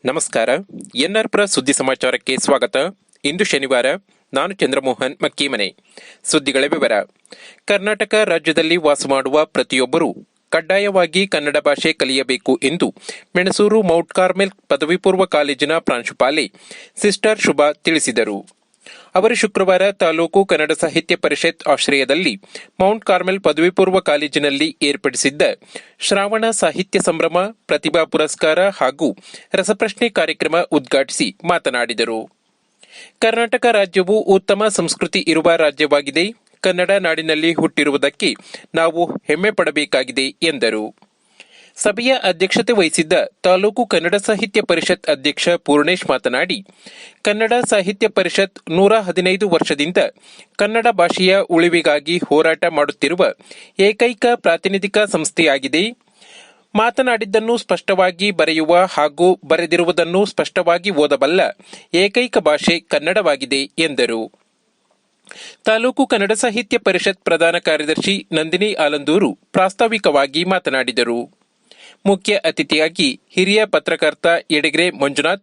ನಮಸ್ಕಾರ. ಎನ್ಆರ್ ಪ್ರ ಸುದ್ದಿ ಸಮಾಚಾರಕ್ಕೆ ಸ್ವಾಗತ. ಇಂದು ಶನಿವಾರ. ನಾನು ಚಂದ್ರಮೋಹನ್ ಮಕ್ಕೀಮನೆ. ಸುದ್ದಿಗಳ ವಿವರ. ಕರ್ನಾಟಕ ರಾಜ್ಯದಲ್ಲಿ ವಾಸ ಮಾಡುವ ಪ್ರತಿಯೊಬ್ಬರೂ ಕಡ್ಡಾಯವಾಗಿ ಕನ್ನಡ ಭಾಷೆ ಕಲಿಯಬೇಕು ಎಂದು ಮೆಣಸೂರು ಮೌಂಟ್ ಕಾರ್ಮೆಲ್ ಪದವಿ ಪೂರ್ವ ಕಾಲೇಜಿನ ಪ್ರಾಂಶುಪಾಲೆ ಸಿಸ್ಟರ್ ಶುಭಾ ತಿಳಿಸಿದರು. ಅವರು ಶುಕ್ರವಾರ ತಾಲೂಕು ಕನ್ನಡ ಸಾಹಿತ್ಯ ಪರಿಷತ್ ಆಶ್ರಯದಲ್ಲಿ ಮೌಂಟ್ ಕಾರ್ಮೆಲ್ ಪದವಿ ಪೂರ್ವ ಕಾಲೇಜಿನಲ್ಲಿ ಏರ್ಪಡಿಸಿದ್ದ ಶ್ರಾವಣ ಸಾಹಿತ್ಯ ಸಂಭ್ರಮ, ಪ್ರತಿಭಾ ಪುರಸ್ಕಾರ ಹಾಗೂ ರಸಪ್ರಶ್ನೆ ಕಾರ್ಯಕ್ರಮ ಉದ್ಘಾಟಿಸಿ ಮಾತನಾಡಿದರು. ಕರ್ನಾಟಕ ರಾಜ್ಯವು ಉತ್ತಮ ಸಂಸ್ಕೃತಿ ಇರುವ ರಾಜ್ಯವಾಗಿದೆ. ಕನ್ನಡ ನಾಡಿನಲ್ಲಿ ಹುಟ್ಟಿರುವುದಕ್ಕೆ ನಾವು ಹೆಮ್ಮೆ ಪಡಬೇಕಾಗಿದೆ ಎಂದರು. ಸಭೆಯ ಅಧ್ಯಕ್ಷತೆ ವಹಿಸಿದ್ದ ತಾಲೂಕು ಕನ್ನಡ ಸಾಹಿತ್ಯ ಪರಿಷತ್ ಅಧ್ಯಕ್ಷ ಪೂರ್ಣೇಶ್ ಮಾತನಾಡಿ, ಕನ್ನಡ ಸಾಹಿತ್ಯ ಪರಿಷತ್ 115 ವರ್ಷದಿಂದ ಕನ್ನಡ ಭಾಷೆಯ ಉಳಿವಿಗಾಗಿ ಹೋರಾಟ ಮಾಡುತ್ತಿರುವ ಏಕೈಕ ಪ್ರಾತಿನಿಧಿಕ ಸಂಸ್ಥೆಯಾಗಿದೆ. ಮಾತನಾಡಿದ್ದನ್ನು ಸ್ಪಷ್ಟವಾಗಿ ಬರೆಯುವ ಹಾಗೂ ಬರೆದಿರುವುದನ್ನು ಸ್ಪಷ್ಟವಾಗಿ ಓದಬಲ್ಲ ಏಕೈಕ ಭಾಷೆ ಕನ್ನಡವಾಗಿದೆ ಎಂದರು. ತಾಲೂಕು ಕನ್ನಡ ಸಾಹಿತ್ಯ ಪರಿಷತ್ ಪ್ರಧಾನ ಕಾರ್ಯದರ್ಶಿ ನಂದಿನಿ ಆಲಂದೂರು ಪ್ರಾಸ್ತಾವಿಕವಾಗಿ ಮಾತನಾಡಿದರು. ಮುಖ್ಯ ಅತಿಥಿಯಾಗಿ ಹಿರಿಯ ಪತ್ರಕರ್ತ ಯಡಗೆರೆ ಮಂಜುನಾಥ್,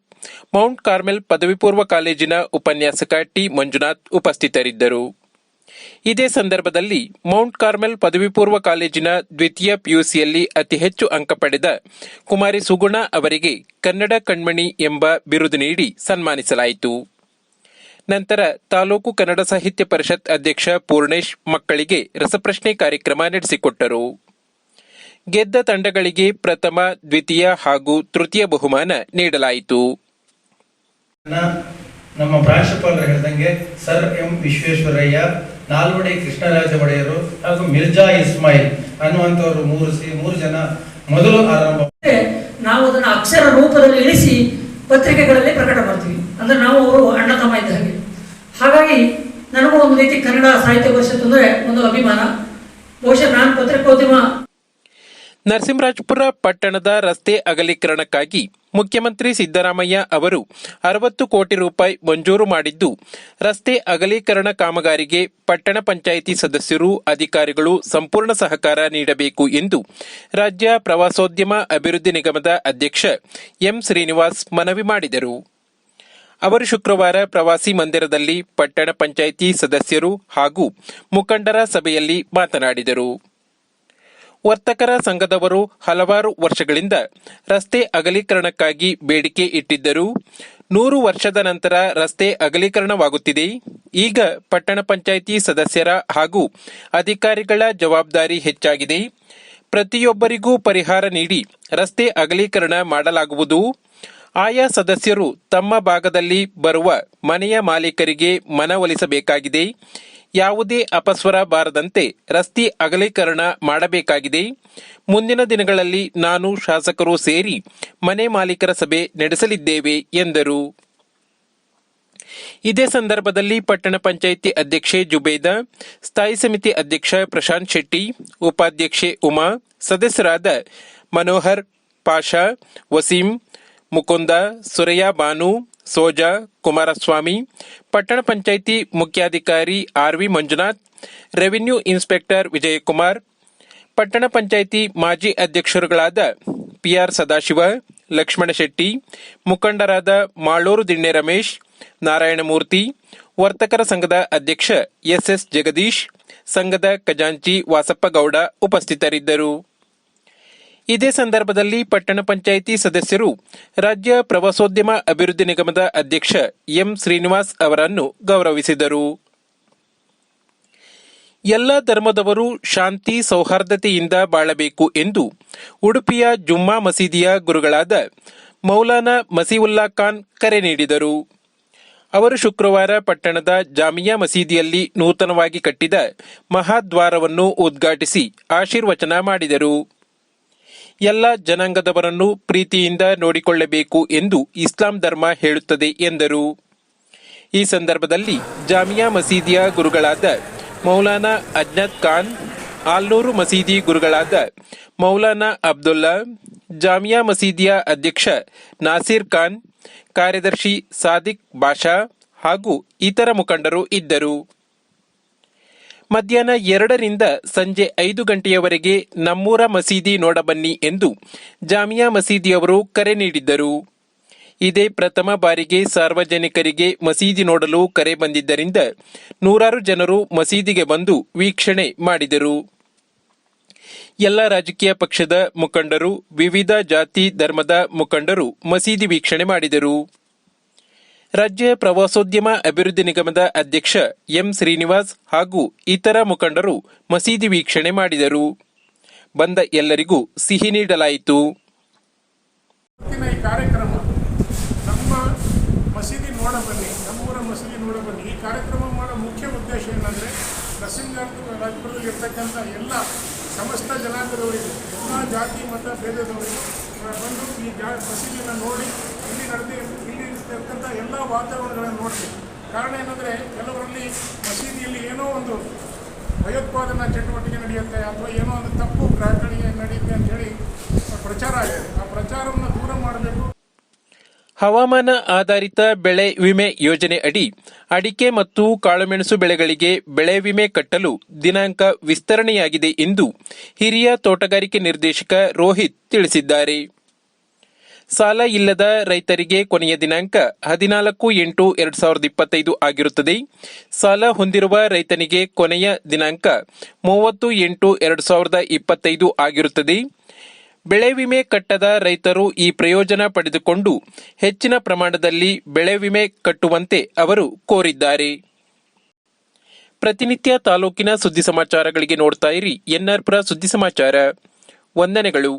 ಮೌಂಟ್ ಕಾರ್ಮೆಲ್ ಪದವಿ ಪೂರ್ವ ಕಾಲೇಜಿನ ಉಪನ್ಯಾಸಕ ಟಿ ಮಂಜುನಾಥ್ ಉಪಸ್ಥಿತರಿದ್ದರು. ಇದೇ ಸಂದರ್ಭದಲ್ಲಿ ಮೌಂಟ್ ಕಾರ್ಮೆಲ್ ಪದವಿ ಪೂರ್ವ ಕಾಲೇಜಿನ ದ್ವಿತೀಯ ಪಿಯುಸಿಯಲ್ಲಿ ಅತಿ ಹೆಚ್ಚು ಅಂಕ ಪಡೆದ ಕುಮಾರಿ ಸುಗುಣ ಅವರಿಗೆ ಕನ್ನಡ ಕಣ್ಮಣಿ ಎಂಬ ಬಿರುದು ನೀಡಿ ಸನ್ಮಾನಿಸಲಾಯಿತು. ನಂತರ ತಾಲೂಕು ಕನ್ನಡ ಸಾಹಿತ್ಯ ಪರಿಷತ್ ಅಧ್ಯಕ್ಷ ಪೂರ್ಣೇಶ್ ಮಕ್ಕಳಿಗೆ ರಸಪ್ರಶ್ನೆ ಕಾರ್ಯಕ್ರಮ ನಡೆಸಿಕೊಟ್ಟರು. ಗೆದ್ದ ತಂಡಗಳಿಗೆ ಪ್ರಥಮ, ದ್ವಿತೀಯ ಹಾಗೂ ತೃತೀಯ ಬಹುಮಾನ ನೀಡಲಾಯಿತು. ನಮ್ಮ ಪ್ರಾಂಶುಪಾಲರು ಹೇಳಿದಂಗೆ ಸರ್ ಎಂ ವಿಶ್ವೇಶ್ವರಯ್ಯ, ನಾಲ್ವಡಿ ಕೃಷ್ಣರಾಜ ಒಡೆಯರು ಹಾಗೂ ಮಿರ್ಜಾ ಇಸ್ಮಾಯಿಲ್ ಅನ್ನುವಂಥವರು ಮೂರು ಜನ ಮೊದಲು ಆರಂಭ. ನಾವು ಅದನ್ನು ಅಕ್ಷರ ರೂಪದಲ್ಲಿ ಇಳಿಸಿ ಪತ್ರಿಕೆಗಳಲ್ಲಿ ಪ್ರಕಟ ಮಾಡ್ತೀವಿ. ಅಂದ್ರೆ ನಾವು ಅವರು ಅಣ್ಣ ತಮ್ಮ ಇದ್ದ ಹಾಗೆ. ಹಾಗಾಗಿ ನನಗೂ ಒಂದು ರೀತಿ ಕನ್ನಡ ಸಾಹಿತ್ಯ ಪರಿಷತ್ ಅಂದರೆ ಒಂದು ಅಭಿಮಾನ. ಬಹುಶಃ ನಾನು ಪತ್ರಿಕೋದ್ಯಮ. ನರಸಿಂಹರಾಜಪುರ ಪಟ್ಟಣದ ರಸ್ತೆ ಅಗಲೀಕರಣಕ್ಕಾಗಿ ಮುಖ್ಯಮಂತ್ರಿ ಸಿದ್ದರಾಮಯ್ಯ ಅವರು 60 ಕೋಟಿ ರೂಪಾಯಿ ಮಂಜೂರು ಮಾಡಿದ್ದು, ರಸ್ತೆ ಅಗಲೀಕರಣ ಕಾಮಗಾರಿಗೆ ಪಟ್ಟಣ ಪಂಚಾಯಿತಿ ಸದಸ್ಯರು, ಅಧಿಕಾರಿಗಳು ಸಂಪೂರ್ಣ ಸಹಕಾರ ನೀಡಬೇಕು ಎಂದು ರಾಜ್ಯ ಪ್ರವಾಸೋದ್ಯಮ ಅಭಿವೃದ್ಧಿ ನಿಗಮದ ಅಧ್ಯಕ್ಷ ಎಂ ಶ್ರೀನಿವಾಸ್ ಮನವಿ ಮಾಡಿದರು. ಅವರು ಶುಕ್ರವಾರ ಪ್ರವಾಸಿ ಮಂದಿರದಲ್ಲಿ ಪಟ್ಟಣ ಪಂಚಾಯಿತಿ ಸದಸ್ಯರು ಹಾಗೂ ಮುಖಂಡರ ಸಭೆಯಲ್ಲಿ ಮಾತನಾಡಿದರು. ವರ್ತಕರ ಸಂಘದವರು ಹಲವಾರು ವರ್ಷಗಳಿಂದ ರಸ್ತೆ ಅಗಲೀಕರಣಕ್ಕಾಗಿ ಬೇಡಿಕೆ ಇಟ್ಟಿದ್ದರು. 100 ವರ್ಷದ ನಂತರ ರಸ್ತೆ ಅಗಲೀಕರಣವಾಗುತ್ತಿದೆ. ಈಗ ಪಟ್ಟಣ ಪಂಚಾಯಿತಿ ಸದಸ್ಯರ ಹಾಗೂ ಅಧಿಕಾರಿಗಳ ಜವಾಬ್ದಾರಿ ಹೆಚ್ಚಾಗಿದೆ. ಪ್ರತಿಯೊಬ್ಬರಿಗೂ ಪರಿಹಾರ ನೀಡಿ ರಸ್ತೆ ಅಗಲೀಕರಣ ಮಾಡಲಾಗುವುದು. ಆಯಾ ಸದಸ್ಯರು ತಮ್ಮ ಭಾಗದಲ್ಲಿ ಬರುವ ಮನೆಯ ಮಾಲೀಕರಿಗೆ ಮನವೊಲಿಸಬೇಕಾಗಿದೆ. ಯಾವುದೇ ಅಪಸ್ವರ ಬಾರದಂತೆ ರಸ್ತೆ ಅಗಲೀಕರಣ ಮಾಡಬೇಕಾಗಿದೆ. ಮುಂದಿನ ದಿನಗಳಲ್ಲಿ ನಾನು, ಶಾಸಕರು ಸೇರಿ ಮನೆ ಮಾಲೀಕರ ಸಭೆ ನಡೆಸಲಿದ್ದೇವೆ ಎಂದರು. ಇದೇ ಸಂದರ್ಭದಲ್ಲಿ ಪಟ್ಟಣ ಪಂಚಾಯಿತಿ ಅಧ್ಯಕ್ಷೆ ಜುಬೇದಾ, ಸ್ಥಾಯಿ ಸಮಿತಿ ಅಧ್ಯಕ್ಷ ಪ್ರಶಾಂತ್ ಶೆಟ್ಟಿ, ಉಪಾಧ್ಯಕ್ಷೆ ಉಮಾ, ಸದಸ್ಯರಾದ ಮನೋಹರ್, ಪಾಷಾ, ವಸೀಂ, ಮುಕುಂದ, ಸುರಯ್ಯ ಬಾನು, ಸೋಜಾ, ಕುಮಾರಸ್ವಾಮಿ, ಪಟ್ಟಣ ಪಂಚಾಯಿತಿ ಮುಖ್ಯಾಧಿಕಾರಿ RV Manjunath, revenue inspector Vijaykumar, ಪಟ್ಟಣ ಪಂಚಾಯಿತಿ ಮಾಜಿ ಅಧ್ಯಕ್ಷರುಗಳಾದ ಪಿಆರ್ ಸದಾಶಿವ, ಲಕ್ಷ್ಮಣ ಶೆಟ್ಟಿ, ಮುಖಂಡರಾದ ಮಾಳೂರು ದಿಣ್ಣೆ ರಮೇಶ್, ನಾರಾಯಣಮೂರ್ತಿ, ವರ್ತಕರ ಸಂಘದ ಅಧ್ಯಕ್ಷ ಎಸ್ಎಸ್ ಜಗದೀಶ್, ಸಂಘದ ಖಜಾಂಚಿ ವಾಸಪ್ಪಗೌಡ ಉಪಸ್ಥಿತರಿದ್ದರು. ಇದೇ ಸಂದರ್ಭದಲ್ಲಿ ಪಟ್ಟಣ ಪಂಚಾಯಿತಿ ಸದಸ್ಯರು ರಾಜ್ಯ ಪ್ರವಾಸೋದ್ಯಮ ಅಭಿವೃದ್ಧಿ ನಿಗಮದ ಅಧ್ಯಕ್ಷ ಎಂ ಶ್ರೀನಿವಾಸ್ ಅವರನ್ನು ಗೌರವಿಸಿದರು. ಎಲ್ಲ ಧರ್ಮದವರು ಶಾಂತಿ ಸೌಹಾರ್ದತೆಯಿಂದ ಬಾಳಬೇಕು ಎಂದು ಉಡುಪಿಯ ಜುಮ್ಮಾ ಮಸೀದಿಯ ಗುರುಗಳಾದ ಮೌಲಾನಾ ಮಸೀವುಲ್ಲಾ ಖಾನ್ ಕರೆ ನೀಡಿದರು. ಅವರು ಶುಕ್ರವಾರ ಪಟ್ಟಣದ ಜಾಮಿಯಾ ಮಸೀದಿಯಲ್ಲಿ ನೂತನವಾಗಿ ಕಟ್ಟಿದ ಮಹಾದ್ವಾರವನ್ನು ಉದ್ಘಾಟಿಸಿ ಆಶೀರ್ವಚನ ಮಾಡಿದರು. ಎಲ್ಲ ಜನಾಂಗದವರನ್ನು ಪ್ರೀತಿಯಿಂದ ನೋಡಿಕೊಳ್ಳಬೇಕು ಎಂದು ಇಸ್ಲಾಂ ಧರ್ಮ ಹೇಳುತ್ತದೆ ಎಂದರು. ಈ ಸಂದರ್ಭದಲ್ಲಿ ಜಾಮಿಯಾ ಮಸೀದಿಯ ಗುರುಗಳಾದ ಮೌಲಾನಾ ಅಜ್ನದ್ ಖಾನ್, ಆಲ್ನೂರು ಮಸೀದಿ ಗುರುಗಳಾದ ಮೌಲಾನಾ ಅಬ್ದುಲ್ಲಾ, ಜಾಮಿಯಾ ಮಸೀದಿಯ ಅಧ್ಯಕ್ಷ ನಾಸೀರ್ ಖಾನ್, ಕಾರ್ಯದರ್ಶಿ ಸಾದಿಕ್ ಬಾಷಾ ಹಾಗೂ ಇತರ ಮುಖಂಡರು ಇದ್ದರು. ಮಧ್ಯಾಹ್ನ 2ರಿಂದ ಸಂಜೆ 5 ಗಂಟೆಯವರೆಗೆ ನಮ್ಮೂರ ಮಸೀದಿ ನೋಡಬನ್ನಿ ಎಂದು ಜಾಮಿಯಾ ಮಸೀದಿಯವರು ಕರೆ ನೀಡಿದ್ದರು. ಇದೇ ಪ್ರಥಮ ಬಾರಿಗೆ ಸಾರ್ವಜನಿಕರಿಗೆ ಮಸೀದಿ ನೋಡಲು ಕರೆ ಬಂದಿದ್ದರಿಂದ ನೂರಾರು ಜನರು ಮಸೀದಿಗೆ ಬಂದು ವೀಕ್ಷಣೆ ಮಾಡಿದರು. ಎಲ್ಲ ರಾಜಕೀಯ ಪಕ್ಷದ ಮುಖಂಡರು, ವಿವಿಧ ಜಾತಿ ಧರ್ಮದ ಮುಖಂಡರು ಮಸೀದಿ ವೀಕ್ಷಣೆ ಮಾಡಿದರು. ರಾಜ್ಯ ಪ್ರವಾಸೋದ್ಯಮ ಅಭಿವೃದ್ಧಿ ನಿಗಮದ ಅಧ್ಯಕ್ಷ ಎಂ ಶ್ರೀನಿವಾಸ್ ಹಾಗೂ ಇತರ ಮುಖಂಡರು ಮಸೀದಿ ವೀಕ್ಷಣೆ ಮಾಡಿದರು. ಬಂದ ಎಲ್ಲರಿಗೂ ಸಿಹಿ ನೀಡಲಾಯಿತು. ಈ ಕಾರ್ಯಕ್ರಮ ನಮ್ಮ ಮಸೀದಿ ನೋಡಬನ್ನಿ, ನಮ್ಮೂರ ಮಸೀದಿ ನೋಡಬನ್ನಿ. ಈ ಕಾರ್ಯಕ್ರಮ ಮಾಡೋ ಮುಖ್ಯ ಉದ್ದೇಶ ಏನಂದರೆ ರಾಜಪುರದಲ್ಲಿ ಇರ್ತಕ್ಕಂಥ ಎಲ್ಲ ಸಮಸ್ತ ಜನಾಂಗದವರಿಗೂ, ಎಲ್ಲ ಜಾತಿ ಮತ ಭೇದದವರಿಗೂ ಬಂದು ಈ ಮಸೀದಿಯನ್ನು ನೋಡಿ ಇಲ್ಲಿ ಇರ್ತಕ್ಕಂಥ ಎಲ್ಲ ವಾತಾವರಣಗಳನ್ನು ನೋಡಬೇಕು. ಕಾರಣ ಏನಂದರೆ ಕೆಲವರಲ್ಲಿ ಮಸೀದಿಯಲ್ಲಿ ಏನೋ ಒಂದು ಭಯೋತ್ಪಾದನಾ ಚಟುವಟಿಕೆ ನಡೆಯುತ್ತೆ ಅಥವಾ ಏನೋ ಒಂದು ತಪ್ಪು ಗ್ರಹಗಳಿಗೆ ನಡೆಯುತ್ತೆ ಅಂತ ಹೇಳಿ ಪ್ರಚಾರ ಆಗಿದೆ. ಆ ಪ್ರಚಾರವನ್ನು ದೂರ ಮಾಡಬೇಕು. ಹವಾಮಾನ ಆಧಾರಿತ ಬೆಳೆ ವಿಮೆ ಯೋಜನೆ ಅಡಿ ಅಡಿಕೆ ಮತ್ತು ಕಾಳುಮೆಣಸು ಬೆಳೆಗಳಿಗೆ ಬೆಳೆ ವಿಮೆ ಕಟ್ಟಲು ದಿನಾಂಕ ವಿಸ್ತರಣೆಯಾಗಿದೆ ಎಂದು ಹಿರಿಯ ತೋಟಗಾರಿಕೆ ನಿರ್ದೇಶಕ ರೋಹಿತ್ ತಿಳಿಸಿದ್ದಾರೆ. ಸಾಲ ಇಲ್ಲದ ರೈತರಿಗೆ ಕೊನೆಯ ದಿನಾಂಕ 14/8/2025 ಆಗಿರುತ್ತದೆ. ಸಾಲ ಹೊಂದಿರುವ ರೈತನಿಗೆ ಕೊನೆಯ ದಿನಾಂಕ 30/8/2025 ಆಗಿರುತ್ತದೆ. ಬೆಳೆ ವಿಮೆ ಕಟ್ಟದ ರೈತರು ಈ ಪ್ರಯೋಜನ ಪಡೆದುಕೊಂಡು ಹೆಚ್ಚಿನ ಪ್ರಮಾಣದಲ್ಲಿ ಬೆಳೆ ವಿಮೆ ಕಟ್ಟುವಂತೆ ಅವರು ಕೋರಿದ್ದಾರೆ. ಪ್ರತಿನಿತ್ಯ ತಾಲೂಕಿನ ಸುದ್ದಿ ಸಮಾಚಾರಗಳಿಗೆ ನೋಡ್ತಾ ಇರಿ ಎನ್ಆರ್ ಪುರ ಸುದ್ದಿ ಸಮಾಚಾರ. ವಂದನೆಗಳು.